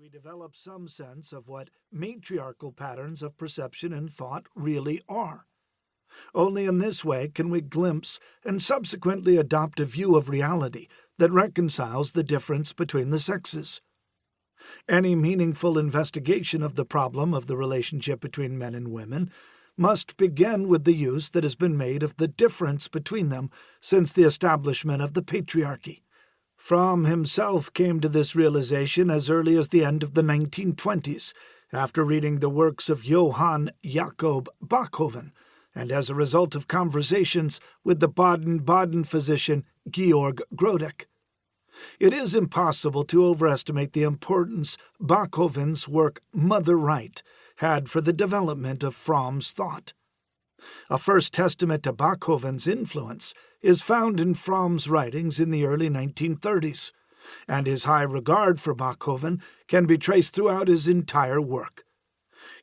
we develop some sense of what matriarchal patterns of perception and thought really are. Only in this way can we glimpse and subsequently adopt a view of reality that reconciles the difference between the sexes. Any meaningful investigation of the problem of the relationship between men and women must begin with the use that has been made of the difference between them since the establishment of the patriarchy. Fromm himself came to this realization as early as the end of the 1920s, after reading the works of Johann Jakob Bachofen, and as a result of conversations with the Baden-Baden physician Georg Grodek. It is impossible to overestimate the importance Bachofen's work Mother Right had for the development of Fromm's thought. A first testament to Bachofen's influence is found in Fromm's writings in the early 1930s, and his high regard for Bachofen can be traced throughout his entire work.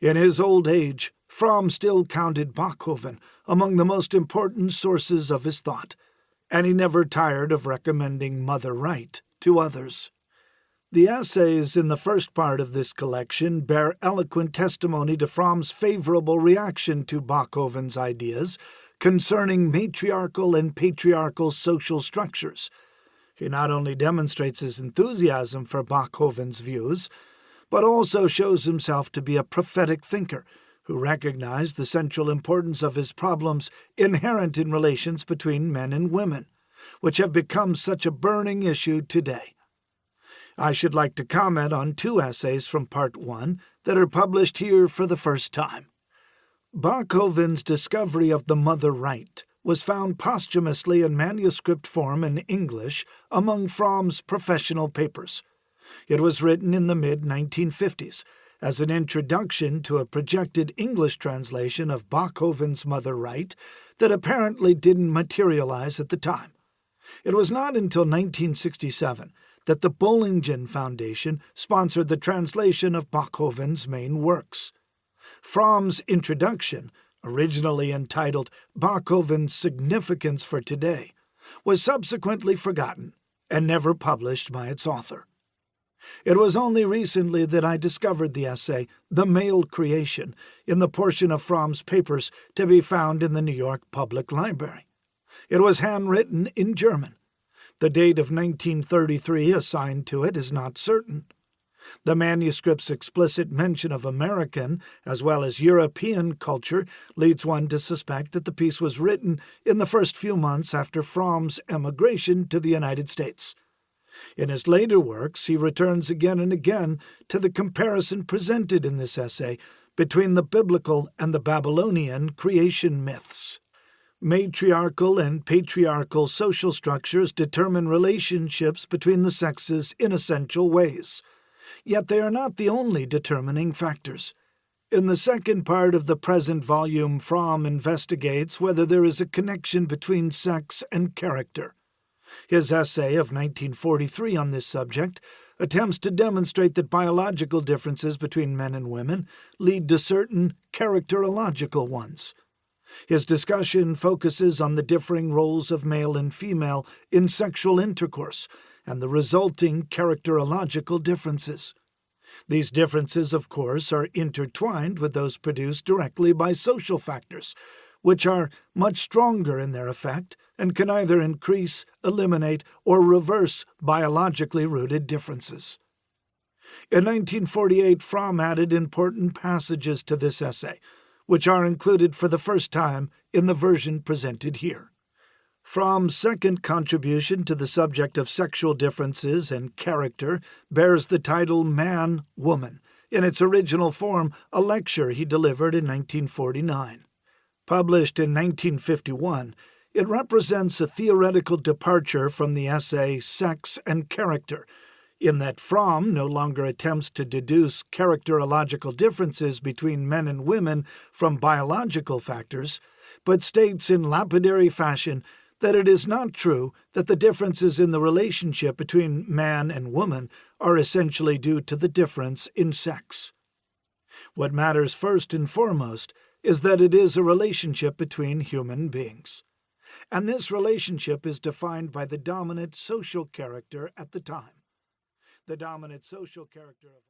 In his old age, Fromm still counted Bachofen among the most important sources of his thought, and he never tired of recommending Mother Right to others. The essays in the first part of this collection bear eloquent testimony to Fromm's favorable reaction to Bachofen's ideas concerning matriarchal and patriarchal social structures. He not only demonstrates his enthusiasm for Bachofen's views, but also shows himself to be a prophetic thinker who recognized the central importance of his problems inherent in relations between men and women, which have become such a burning issue today. I should like to comment on two essays from Part 1 that are published here for the first time. Bachofen's discovery of the Mother Right was found posthumously in manuscript form in English among Fromm's professional papers. It was written in the mid-1950s as an introduction to a projected English translation of Bachofen's Mother Right that apparently didn't materialize at the time. It was not until 1967 that the Bollingen Foundation sponsored the translation of Bachofen's main works. Fromm's introduction, originally entitled Bachofen's Significance for Today, was subsequently forgotten and never published by its author. It was only recently that I discovered the essay The Male Creation in the portion of Fromm's papers to be found in the New York Public Library. It was handwritten in German. The date of 1933 assigned to it is not certain. The manuscript's explicit mention of American as well as European culture leads one to suspect that the piece was written in the first few months after Fromm's emigration to the United States. In his later works, he returns again and again to the comparison presented in this essay between the biblical and the Babylonian creation myths. Matriarchal and patriarchal social structures determine relationships between the sexes in essential ways. Yet they are not the only determining factors. In the second part of the present volume, Fromm investigates whether there is a connection between sex and character. His essay of 1943 on this subject attempts to demonstrate that biological differences between men and women lead to certain characterological ones. His discussion focuses on the differing roles of male and female in sexual intercourse and the resulting characterological differences. These differences, of course, are intertwined with those produced directly by social factors, which are much stronger in their effect and can either increase, eliminate, or reverse biologically rooted differences. In 1948, Fromm added important passages to this essay, which are included for the first time in the version presented here. Fromm's second contribution to the subject of sexual differences and character bears the title Man, Woman, in its original form, a lecture he delivered in 1949. Published in 1951, it represents a theoretical departure from the essay Sex and Character, in that Fromm no longer attempts to deduce characterological differences between men and women from biological factors, but states in lapidary fashion that it is not true that the differences in the relationship between man and woman are essentially due to the difference in sex. What matters first and foremost is that it is a relationship between human beings, and this relationship is defined by the dominant social character at the time. The dominant social character of